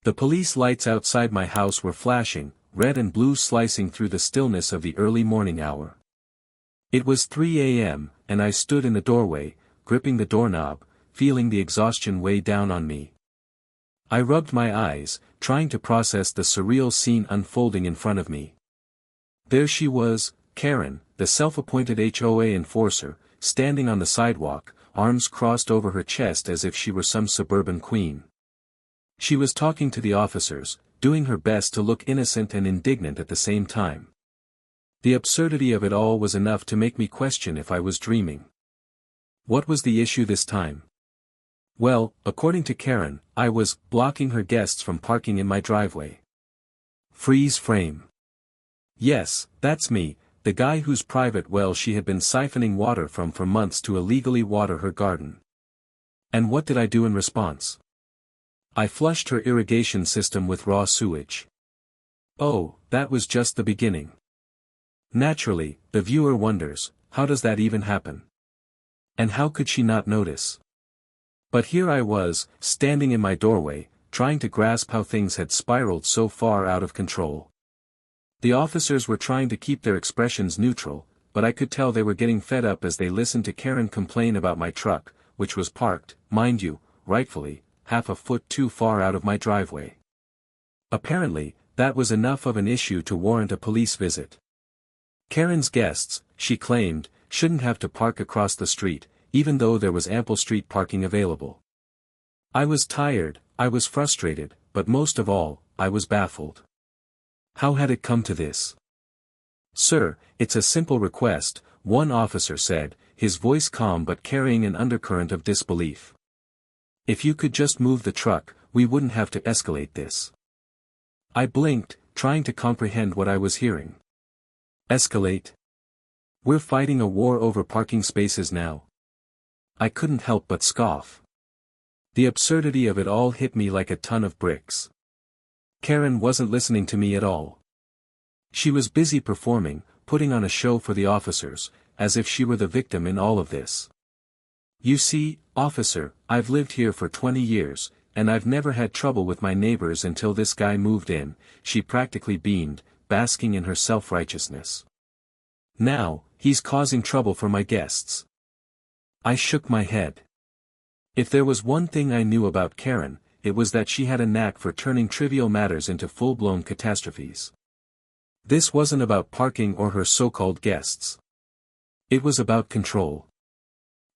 The police lights outside my house were flashing, red and blue slicing through the stillness of the early morning hour. It was 3 a.m., and I stood in the doorway, gripping the doorknob, feeling the exhaustion weigh down on me. I rubbed my eyes, trying to process the surreal scene unfolding in front of me. There she was, Karen, the self-appointed HOA enforcer, standing on the sidewalk, arms crossed over her chest as if she were some suburban queen. She was talking to the officers, doing her best to look innocent and indignant at the same time. The absurdity of it all was enough to make me question if I was dreaming. What was the issue this time? Well, according to Karen, I was blocking her guests from parking in my driveway. Freeze frame. Yes, that's me, the guy whose private well she had been siphoning water from for months to illegally water her garden. And what did I do in response? I flushed her irrigation system with raw sewage. Oh, that was just the beginning. Naturally, the viewer wonders, how does that even happen? And how could she not notice? But here I was, standing in my doorway, trying to grasp how things had spiraled so far out of control. The officers were trying to keep their expressions neutral, but I could tell they were getting fed up as they listened to Karen complain about my truck, which was parked, mind you, rightfully, half a foot too far out of my driveway. Apparently, that was enough of an issue to warrant a police visit. Karen's guests, she claimed, shouldn't have to park across the street, even though there was ample street parking available. I was tired, I was frustrated, but most of all, I was baffled. How had it come to this? "Sir, it's a simple request," one officer said, his voice calm but carrying an undercurrent of disbelief. "If you could just move the truck, we wouldn't have to escalate this." I blinked, trying to comprehend what I was hearing. Escalate? We're fighting a war over parking spaces now. I couldn't help but scoff. The absurdity of it all hit me like a ton of bricks. Karen wasn't listening to me at all. She was busy performing, putting on a show for the officers, as if she were the victim in all of this. "You see, officer, I've lived here for 20 years, and I've never had trouble with my neighbors until this guy moved in," she practically beamed, basking in her self-righteousness. "Now, he's causing trouble for my guests." I shook my head. If there was one thing I knew about Karen, it was that she had a knack for turning trivial matters into full-blown catastrophes. This wasn't about parking or her so-called guests. It was about control.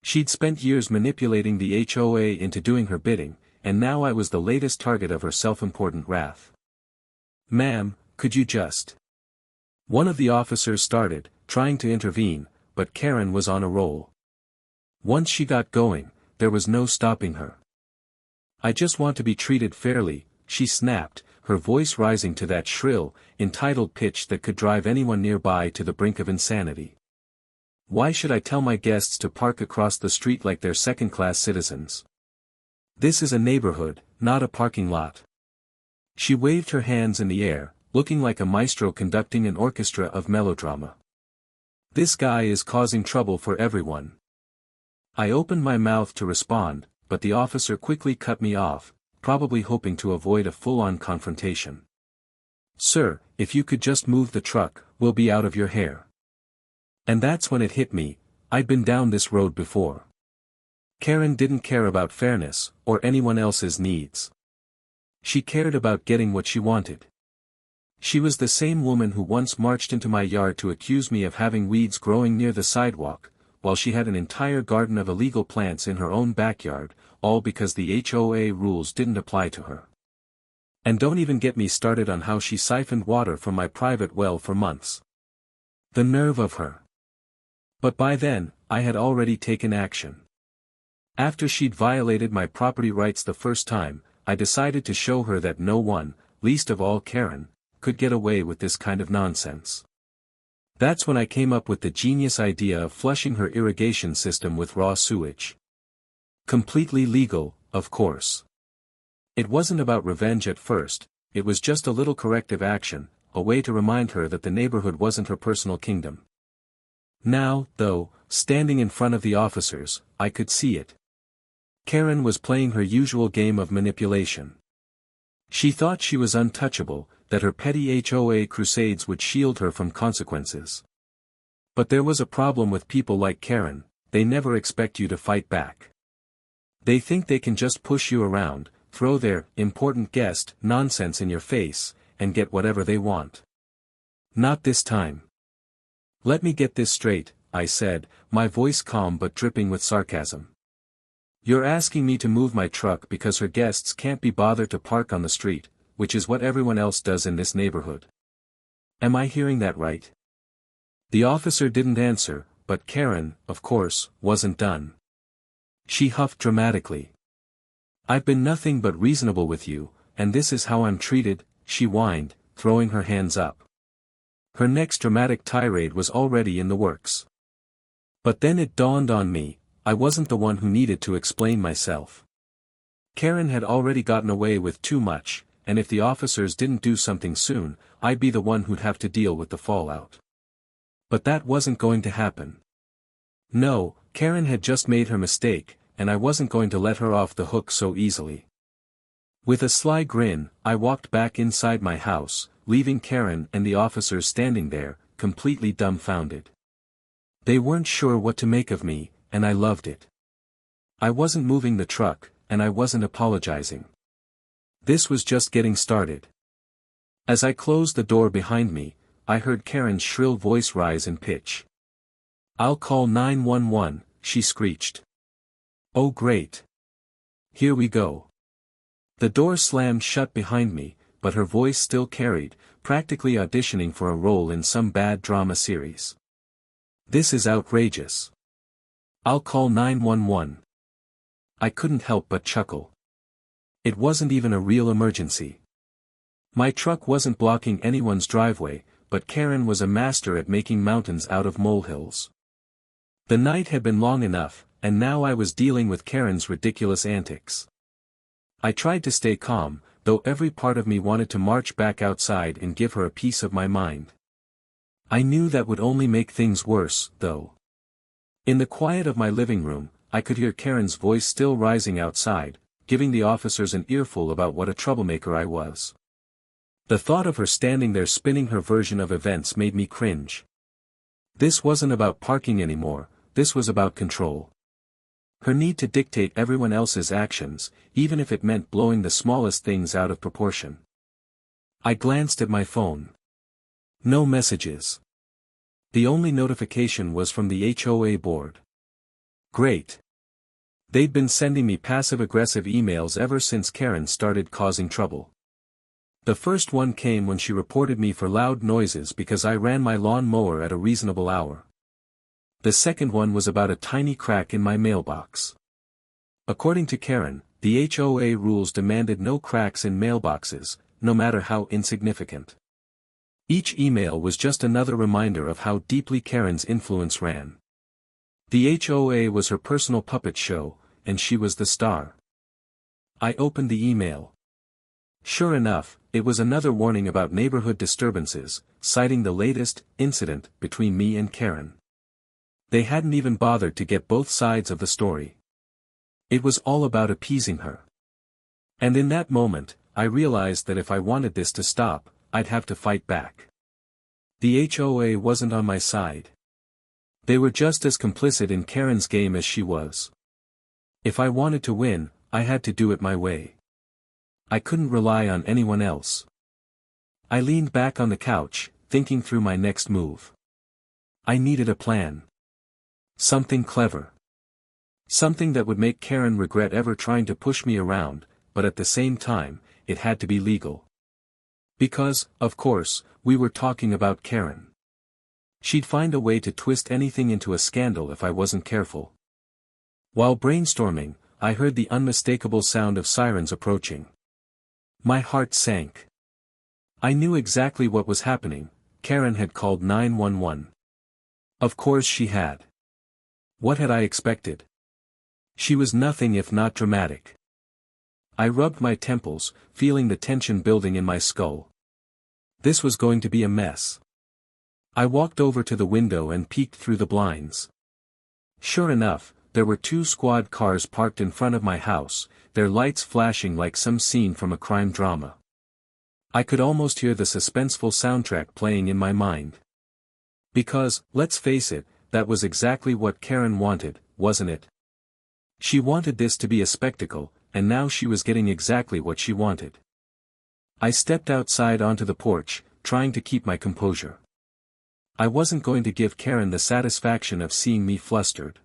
She'd spent years manipulating the HOA into doing her bidding, and now I was the latest target of her self-important wrath. "Ma'am, could you just..." One of the officers started, trying to intervene, but Karen was on a roll. Once she got going, there was no stopping her. "I just want to be treated fairly," she snapped, her voice rising to that shrill, entitled pitch that could drive anyone nearby to the brink of insanity. "Why should I tell my guests to park across the street like they're second-class citizens? This is a neighborhood, not a parking lot." She waved her hands in the air, looking like a maestro conducting an orchestra of melodrama. "This guy is causing trouble for everyone." I opened my mouth to respond, but the officer quickly cut me off, probably hoping to avoid a full-on confrontation. "Sir, if you could just move the truck, we'll be out of your hair." And that's when it hit me, I'd been down this road before. Karen didn't care about fairness, or anyone else's needs. She cared about getting what she wanted. She was the same woman who once marched into my yard to accuse me of having weeds growing near the sidewalk, while she had an entire garden of illegal plants in her own backyard, all because the HOA rules didn't apply to her. And don't even get me started on how she siphoned water from my private well for months. The nerve of her. But by then, I had already taken action. After she'd violated my property rights the first time, I decided to show her that no one, least of all Karen, could get away with this kind of nonsense. That's when I came up with the genius idea of flushing her irrigation system with raw sewage. Completely legal, of course. It wasn't about revenge at first, it was just a little corrective action, a way to remind her that the neighborhood wasn't her personal kingdom. Now, though, standing in front of the officers, I could see it. Karen was playing her usual game of manipulation. She thought she was untouchable, that her petty HOA crusades would shield her from consequences. But there was a problem with people like Karen: they never expect you to fight back. They think they can just push you around, throw their important guest nonsense in your face, and get whatever they want. Not this time. Let me get this straight, I said, my voice calm but dripping with sarcasm. You're asking me to move my truck because her guests can't be bothered to park on the street, which is what everyone else does in this neighborhood. Am I hearing that right? The officer didn't answer, but Karen, of course, wasn't done. She huffed dramatically. I've been nothing but reasonable with you, and this is how I'm treated, she whined, throwing her hands up. Her next dramatic tirade was already in the works. But then it dawned on me, I wasn't the one who needed to explain myself. Karen had already gotten away with too much, and if the officers didn't do something soon, I'd be the one who'd have to deal with the fallout. But that wasn't going to happen. No, Karen had just made her mistake, and I wasn't going to let her off the hook so easily. With a sly grin, I walked back inside my house, leaving Karen and the officers standing there, completely dumbfounded. They weren't sure what to make of me, and I loved it. I wasn't moving the truck, and I wasn't apologizing. This was just getting started. As I closed the door behind me, I heard Karen's shrill voice rise in pitch. I'll call 911, she screeched. Oh great. Here we go. The door slammed shut behind me, but her voice still carried, practically auditioning for a role in some bad drama series. This is outrageous. I'll call 911. I couldn't help but chuckle. It wasn't even a real emergency. My truck wasn't blocking anyone's driveway, but Karen was a master at making mountains out of molehills. The night had been long enough, and now I was dealing with Karen's ridiculous antics. I tried to stay calm, though every part of me wanted to march back outside and give her a piece of my mind. I knew that would only make things worse, though. In the quiet of my living room, I could hear Karen's voice still rising outside, giving the officers an earful about what a troublemaker I was. The thought of her standing there spinning her version of events made me cringe. This wasn't about parking anymore, this was about control. Her need to dictate everyone else's actions, even if it meant blowing the smallest things out of proportion. I glanced at my phone. No messages. The only notification was from the HOA board. Great. They'd been sending me passive-aggressive emails ever since Karen started causing trouble. The first one came when she reported me for loud noises because I ran my lawn mower at a reasonable hour. The second one was about a tiny crack in my mailbox. According to Karen, the HOA rules demanded no cracks in mailboxes, no matter how insignificant. Each email was just another reminder of how deeply Karen's influence ran. The HOA was her personal puppet show, and she was the star. I opened the email. Sure enough, it was another warning about neighborhood disturbances, citing the latest incident between me and Karen. They hadn't even bothered to get both sides of the story. It was all about appeasing her. And in that moment, I realized that if I wanted this to stop, I'd have to fight back. The HOA wasn't on my side. They were just as complicit in Karen's game as she was. If I wanted to win, I had to do it my way. I couldn't rely on anyone else. I leaned back on the couch, thinking through my next move. I needed a plan. Something clever. Something that would make Karen regret ever trying to push me around, but at the same time, it had to be legal. Because, of course, we were talking about Karen. She'd find a way to twist anything into a scandal if I wasn't careful. While brainstorming, I heard the unmistakable sound of sirens approaching. My heart sank. I knew exactly what was happening. Karen had called 911. Of course she had. What had I expected? She was nothing if not dramatic. I rubbed my temples, feeling the tension building in my skull. This was going to be a mess. I walked over to the window and peeked through the blinds. Sure enough, there were 2 squad cars parked in front of my house, their lights flashing like some scene from a crime drama. I could almost hear the suspenseful soundtrack playing in my mind. Because, let's face it, that was exactly what Karen wanted, wasn't it? She wanted this to be a spectacle, and now she was getting exactly what she wanted. I stepped outside onto the porch, trying to keep my composure. I wasn't going to give Karen the satisfaction of seeing me flustered.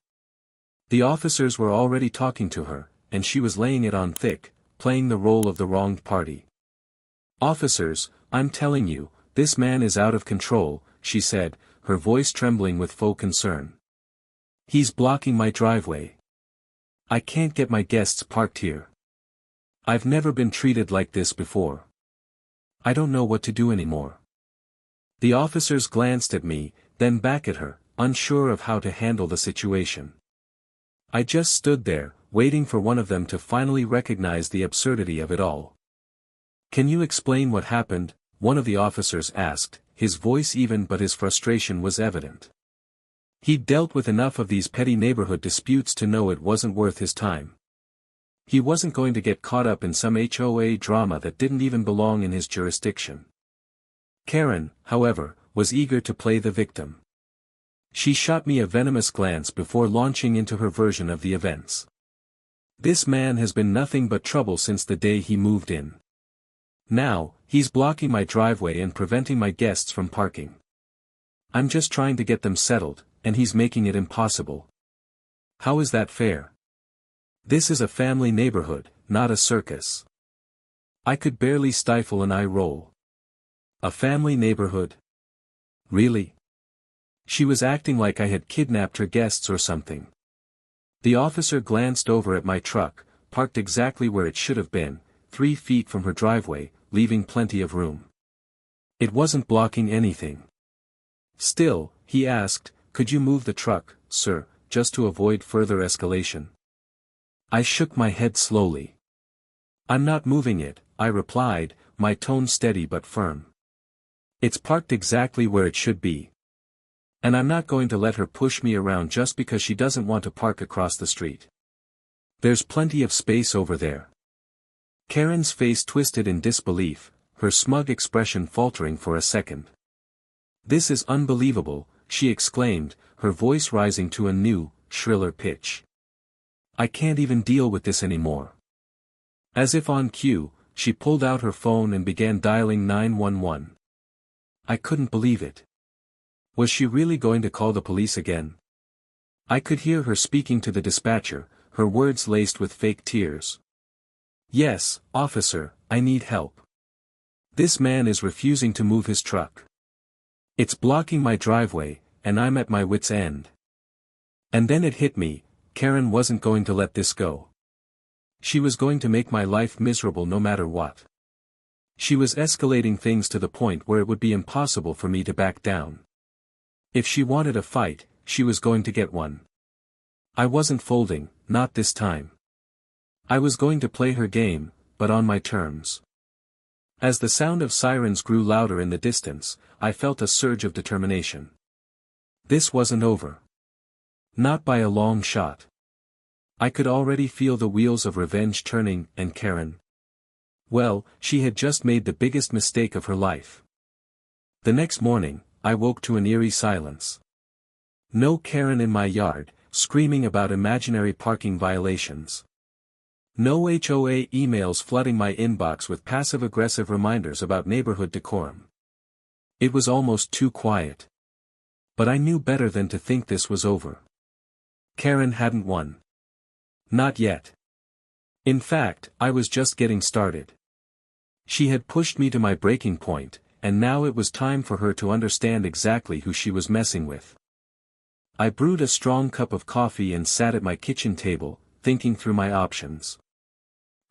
The officers were already talking to her, and she was laying it on thick, playing the role of the wronged party. "Officers, I'm telling you, this man is out of control," she said, her voice trembling with faux concern. "He's blocking my driveway. I can't get my guests parked here. I've never been treated like this before. I don't know what to do anymore." The officers glanced at me, then back at her, unsure of how to handle the situation. I just stood there, waiting for one of them to finally recognize the absurdity of it all. "Can you explain what happened?" one of the officers asked, his voice even but his frustration was evident. He'd dealt with enough of these petty neighborhood disputes to know it wasn't worth his time. He wasn't going to get caught up in some HOA drama that didn't even belong in his jurisdiction. Karen, however, was eager to play the victim. She shot me a venomous glance before launching into her version of the events. "This man has been nothing but trouble since the day he moved in. Now, he's blocking my driveway and preventing my guests from parking. I'm just trying to get them settled, and he's making it impossible. How is that fair? This is a family neighborhood, not a circus." I could barely stifle an eye roll. A family neighborhood? Really? She was acting like I had kidnapped her guests or something. The officer glanced over at my truck, parked exactly where it should have been, 3 feet from her driveway, leaving plenty of room. It wasn't blocking anything. Still, he asked, "Could you move the truck, sir, just to avoid further escalation?" I shook my head slowly. "I'm not moving it," I replied, my tone steady but firm. "It's parked exactly where it should be. And I'm not going to let her push me around just because she doesn't want to park across the street. There's plenty of space over there." Karen's face twisted in disbelief, her smug expression faltering for a second. "This is unbelievable," she exclaimed, her voice rising to a new, shriller pitch. "I can't even deal with this anymore." As if on cue, she pulled out her phone and began dialing 911. I couldn't believe it. Was she really going to call the police again? I could hear her speaking to the dispatcher, her words laced with fake tears. "Yes, officer, I need help. This man is refusing to move his truck. It's blocking my driveway, and I'm at my wit's end." And then it hit me, Karen wasn't going to let this go. She was going to make my life miserable no matter what. She was escalating things to the point where it would be impossible for me to back down. If she wanted a fight, she was going to get one. I wasn't folding, not this time. I was going to play her game, but on my terms. As the sound of sirens grew louder in the distance, I felt a surge of determination. This wasn't over. Not by a long shot. I could already feel the wheels of revenge turning, and Karen. Well, she had just made the biggest mistake of her life. The next morning, I woke to an eerie silence. No Karen in my yard, screaming about imaginary parking violations. No HOA emails flooding my inbox with passive-aggressive reminders about neighborhood decorum. It was almost too quiet. But I knew better than to think this was over. Karen hadn't won. Not yet. In fact, I was just getting started. She had pushed me to my breaking point, and now it was time for her to understand exactly who she was messing with. I brewed a strong cup of coffee and sat at my kitchen table, thinking through my options.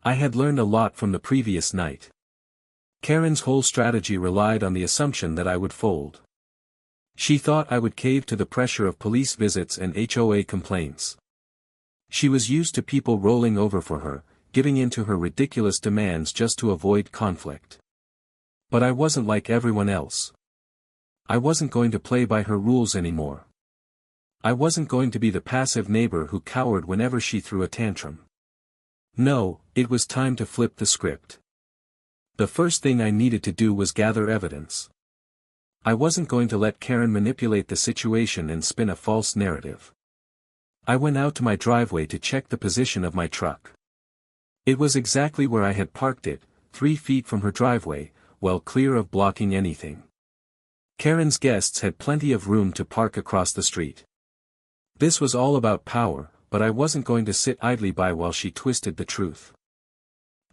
I had learned a lot from the previous night. Karen's whole strategy relied on the assumption that I would fold. She thought I would cave to the pressure of police visits and HOA complaints. She was used to people rolling over for her, giving in to her ridiculous demands just to avoid conflict. But I wasn't like everyone else. I wasn't going to play by her rules anymore. I wasn't going to be the passive neighbor who cowered whenever she threw a tantrum. No, it was time to flip the script. The first thing I needed to do was gather evidence. I wasn't going to let Karen manipulate the situation and spin a false narrative. I went out to my driveway to check the position of my truck. It was exactly where I had parked it, 3 feet from her driveway, well clear of blocking anything. Karen's guests had plenty of room to park across the street. This was all about power, but I wasn't going to sit idly by while she twisted the truth.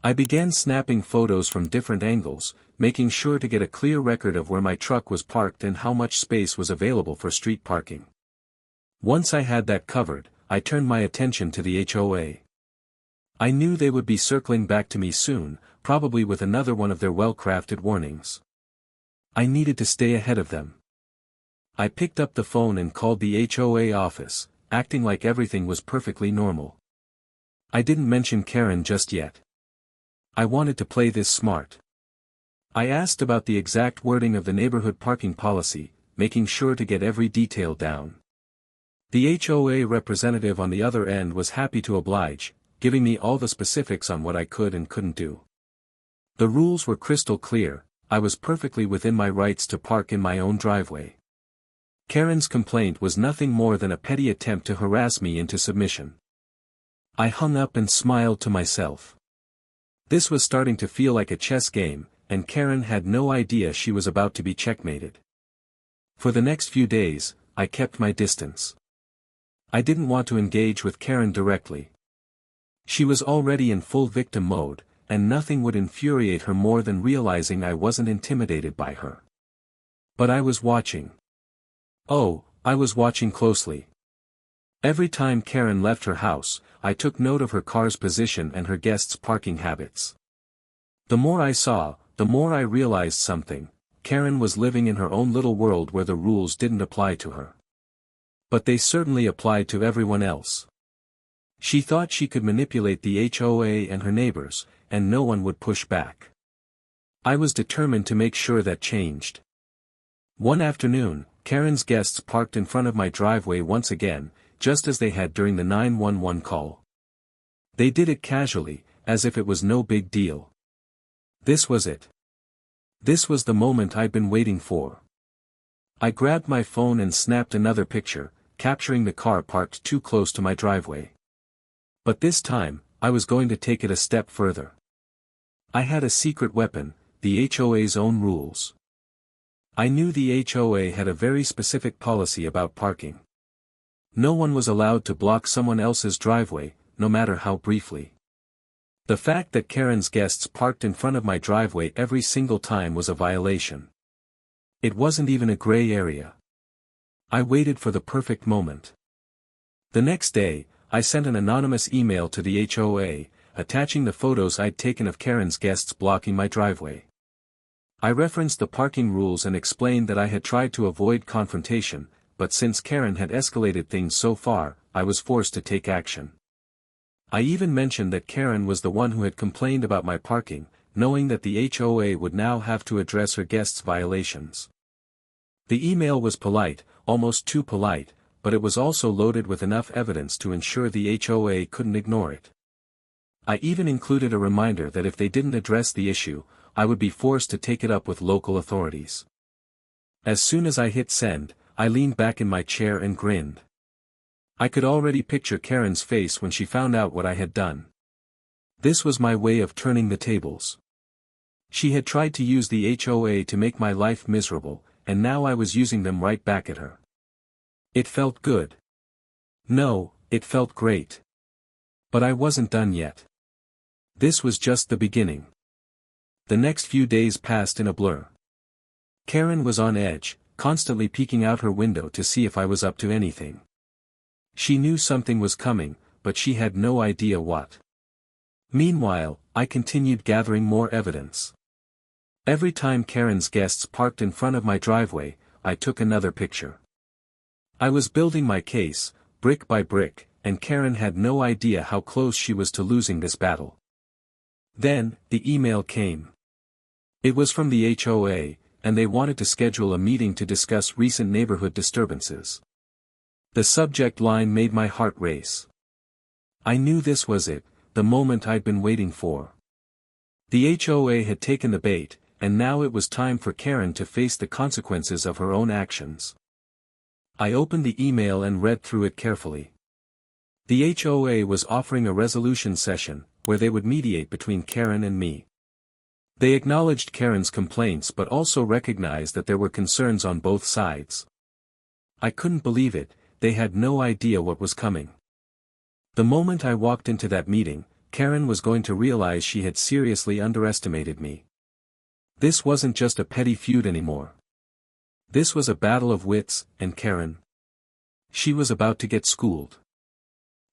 I began snapping photos from different angles, making sure to get a clear record of where my truck was parked and how much space was available for street parking. Once I had that covered, I turned my attention to the HOA. I knew they would be circling back to me soon, probably with another one of their well-crafted warnings. I needed to stay ahead of them. I picked up the phone and called the HOA office, acting like everything was perfectly normal. I didn't mention Karen just yet. I wanted to play this smart. I asked about the exact wording of the neighborhood parking policy, making sure to get every detail down. The HOA representative on the other end was happy to oblige, giving me all the specifics on what I could and couldn't do. The rules were crystal clear. I was perfectly within my rights to park in my own driveway. Karen's complaint was nothing more than a petty attempt to harass me into submission. I hung up and smiled to myself. This was starting to feel like a chess game, and Karen had no idea she was about to be checkmated. For the next few days, I kept my distance. I didn't want to engage with Karen directly. She was already in full victim mode, and nothing would infuriate her more than realizing I wasn't intimidated by her. But I was watching. Oh, I was watching closely. Every time Karen left her house, I took note of her car's position and her guests' parking habits. The more I saw, the more I realized something. Karen was living in her own little world where the rules didn't apply to her. But they certainly applied to everyone else. She thought she could manipulate the HOA and her neighbors, and no one would push back. I was determined to make sure that changed. One afternoon, Karen's guests parked in front of my driveway once again, just as they had during the 911 call. They did it casually, as if it was no big deal. This was it. This was the moment I'd been waiting for. I grabbed my phone and snapped another picture, capturing the car parked too close to my driveway. But this time, I was going to take it a step further. I had a secret weapon, the HOA's own rules. I knew the HOA had a very specific policy about parking. No one was allowed to block someone else's driveway, no matter how briefly. The fact that Karen's guests parked in front of my driveway every single time was a violation. It wasn't even a gray area. I waited for the perfect moment. The next day, I sent an anonymous email to the HOA, attaching the photos I'd taken of Karen's guests blocking my driveway. I referenced the parking rules and explained that I had tried to avoid confrontation, but since Karen had escalated things so far, I was forced to take action. I even mentioned that Karen was the one who had complained about my parking, knowing that the HOA would now have to address her guests' violations. The email was polite, almost too polite, but it was also loaded with enough evidence to ensure the HOA couldn't ignore it. I even included a reminder that if they didn't address the issue, I would be forced to take it up with local authorities. As soon as I hit send, I leaned back in my chair and grinned. I could already picture Karen's face when she found out what I had done. This was my way of turning the tables. She had tried to use the HOA to make my life miserable, and now I was using them right back at her. It felt good. No, it felt great. But I wasn't done yet. This was just the beginning. The next few days passed in a blur. Karen was on edge, constantly peeking out her window to see if I was up to anything. She knew something was coming, but she had no idea what. Meanwhile, I continued gathering more evidence. Every time Karen's guests parked in front of my driveway, I took another picture. I was building my case, brick by brick, and Karen had no idea how close she was to losing this battle. Then, the email came. It was from the HOA, and they wanted to schedule a meeting to discuss recent neighborhood disturbances. The subject line made my heart race. I knew this was it, the moment I'd been waiting for. The HOA had taken the bait, and now it was time for Karen to face the consequences of her own actions. I opened the email and read through it carefully. The HOA was offering a resolution session, where they would mediate between Karen and me. They acknowledged Karen's complaints but also recognized that there were concerns on both sides. I couldn't believe it, they had no idea what was coming. The moment I walked into that meeting, Karen was going to realize she had seriously underestimated me. This wasn't just a petty feud anymore. This was a battle of wits, and Karen. She was about to get schooled.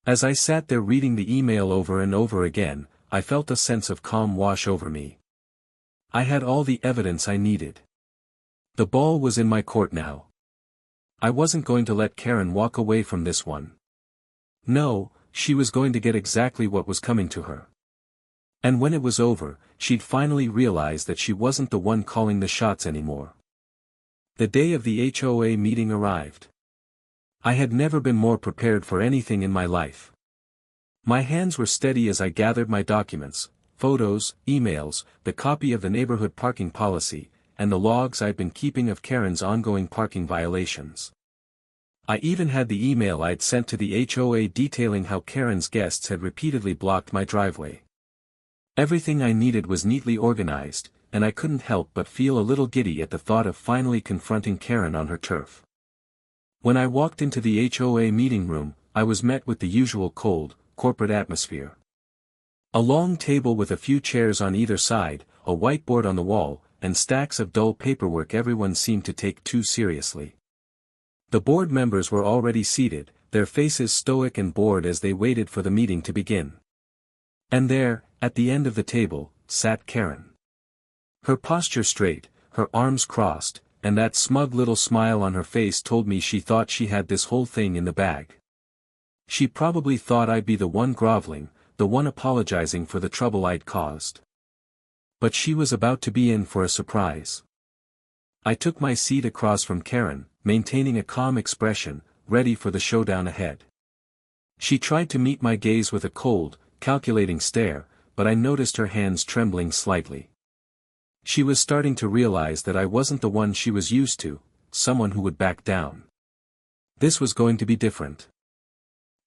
As I sat there reading the email over and over again, I felt a sense of calm wash over me. I had all the evidence I needed. The ball was in my court now. I wasn't going to let Karen walk away from this one. No, she was going to get exactly what was coming to her. And when it was over, she'd finally realize that she wasn't the one calling the shots anymore. The day of the HOA meeting arrived. I had never been more prepared for anything in my life. My hands were steady as I gathered my documents, photos, emails, the copy of the neighborhood parking policy, and the logs I'd been keeping of Karen's ongoing parking violations. I even had the email I'd sent to the HOA detailing how Karen's guests had repeatedly blocked my driveway. Everything I needed was neatly organized, and I couldn't help but feel a little giddy at the thought of finally confronting Karen on her turf. When I walked into the HOA meeting room, I was met with the usual cold, corporate atmosphere. A long table with a few chairs on either side, a whiteboard on the wall, and stacks of dull paperwork everyone seemed to take too seriously. The board members were already seated, their faces stoic and bored as they waited for the meeting to begin. And there, at the end of the table, sat Karen. Her posture straight, her arms crossed, and that smug little smile on her face told me she thought she had this whole thing in the bag. She probably thought I'd be the one groveling, the one apologizing for the trouble I'd caused. But she was about to be in for a surprise. I took my seat across from Karen, maintaining a calm expression, ready for the showdown ahead. She tried to meet my gaze with a cold, calculating stare, but I noticed her hands trembling slightly. She was starting to realize that I wasn't the one she was used to, someone who would back down. This was going to be different.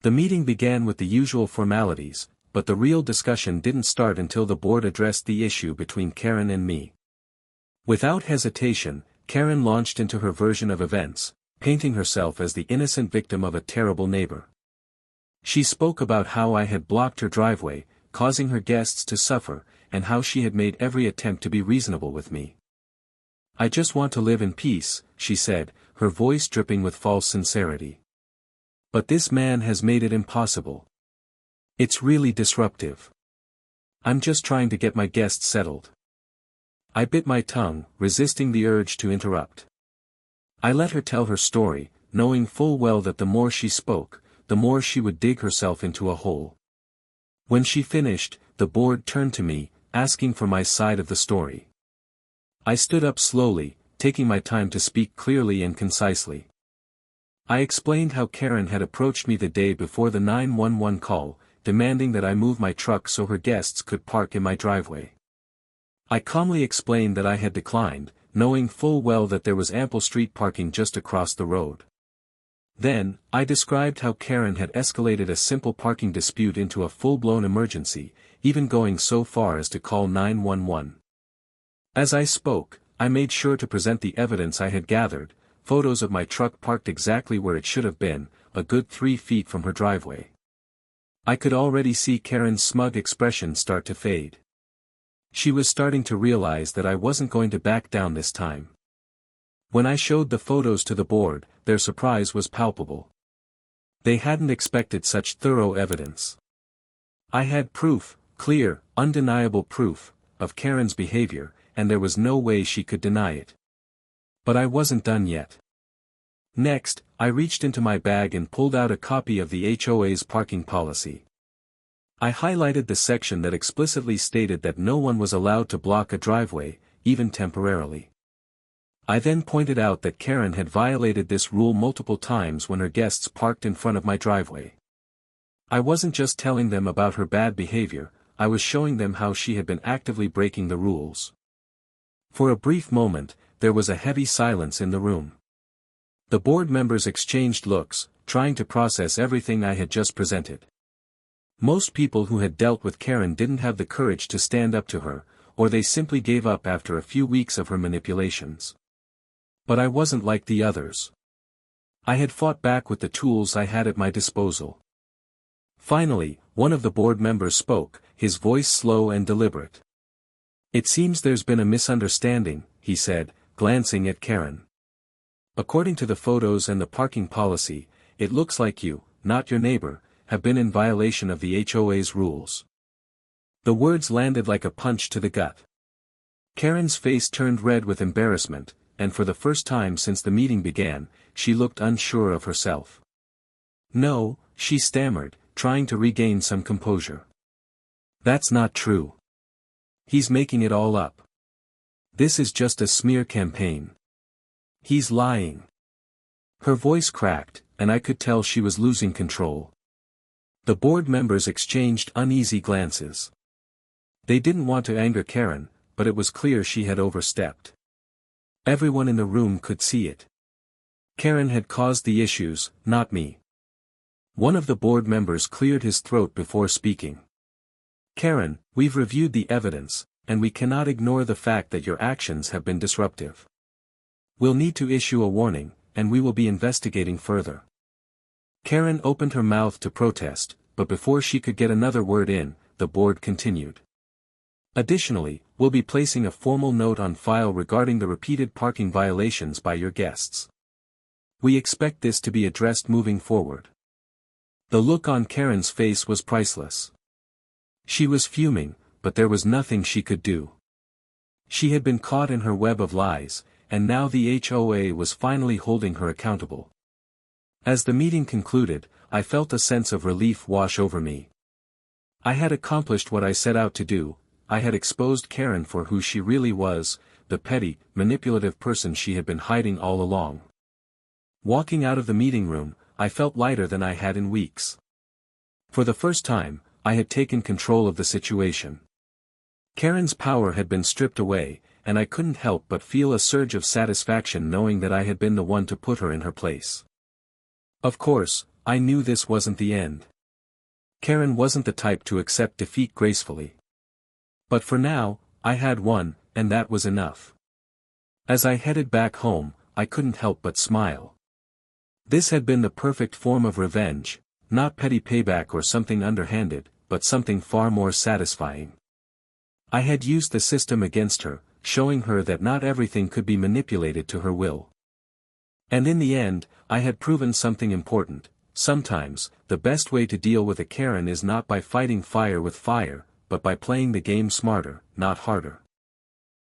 The meeting began with the usual formalities, but the real discussion didn't start until the board addressed the issue between Karen and me. Without hesitation, Karen launched into her version of events, painting herself as the innocent victim of a terrible neighbor. She spoke about how I had blocked her driveway, causing her guests to suffer, and how she had made every attempt to be reasonable with me. "I just want to live in peace," she said, her voice dripping with false sincerity. "But this man has made it impossible. It's really disruptive. I'm just trying to get my guests settled." I bit my tongue, resisting the urge to interrupt. I let her tell her story, knowing full well that the more she spoke, the more she would dig herself into a hole. When she finished, the board turned to me, asking for my side of the story. I stood up slowly, taking my time to speak clearly and concisely. I explained how Karen had approached me the day before the 911 call, demanding that I move my truck so her guests could park in my driveway. I calmly explained that I had declined, knowing full well that there was ample street parking just across the road. Then, I described how Karen had escalated a simple parking dispute into a full-blown emergency, even going so far as to call 911. As I spoke, I made sure to present the evidence I had gathered, photos of my truck parked exactly where it should have been, a good 3 feet from her driveway. I could already see Karen's smug expression start to fade. She was starting to realize that I wasn't going to back down this time. When I showed the photos to the board, their surprise was palpable. They hadn't expected such thorough evidence. I had proof, clear, undeniable proof, of Karen's behavior, and there was no way she could deny it. But I wasn't done yet. Next, I reached into my bag and pulled out a copy of the HOA's parking policy. I highlighted the section that explicitly stated that no one was allowed to block a driveway, even temporarily. I then pointed out that Karen had violated this rule multiple times when her guests parked in front of my driveway. I wasn't just telling them about her bad behavior, I was showing them how she had been actively breaking the rules. For a brief moment, there was a heavy silence in the room. The board members exchanged looks, trying to process everything I had just presented. Most people who had dealt with Karen didn't have the courage to stand up to her, or they simply gave up after a few weeks of her manipulations. But I wasn't like the others. I had fought back with the tools I had at my disposal. Finally, one of the board members spoke, his voice slow and deliberate. "It seems there's been a misunderstanding," he said, glancing at Karen. "According to the photos and the parking policy, it looks like you, not your neighbor, have been in violation of the HOA's rules." The words landed like a punch to the gut. Karen's face turned red with embarrassment, and for the first time since the meeting began, she looked unsure of herself. "No," she stammered, trying to regain some composure. "That's not true. He's making it all up. This is just a smear campaign. He's lying." Her voice cracked, and I could tell she was losing control. The board members exchanged uneasy glances. They didn't want to anger Karen, but it was clear she had overstepped. Everyone in the room could see it. Karen had caused the issues, not me. One of the board members cleared his throat before speaking. "Karen, we've reviewed the evidence, and we cannot ignore the fact that your actions have been disruptive. We'll need to issue a warning, and we will be investigating further." Karen opened her mouth to protest, but before she could get another word in, the board continued. "Additionally, we'll be placing a formal note on file regarding the repeated parking violations by your guests. We expect this to be addressed moving forward." The look on Karen's face was priceless. She was fuming, but there was nothing she could do. She had been caught in her web of lies, and now the HOA was finally holding her accountable. As the meeting concluded, I felt a sense of relief wash over me. I had accomplished what I set out to do. I had exposed Karen for who she really was, the petty, manipulative person she had been hiding all along. Walking out of the meeting room, I felt lighter than I had in weeks. For the first time, I had taken control of the situation. Karen's power had been stripped away, and I couldn't help but feel a surge of satisfaction knowing that I had been the one to put her in her place. Of course, I knew this wasn't the end. Karen wasn't the type to accept defeat gracefully. But for now, I had won, and that was enough. As I headed back home, I couldn't help but smile. This had been the perfect form of revenge, not petty payback or something underhanded, but something far more satisfying. I had used the system against her, showing her that not everything could be manipulated to her will. And in the end, I had proven something important. Sometimes, the best way to deal with a Karen is not by fighting fire with fire, but by playing the game smarter, not harder.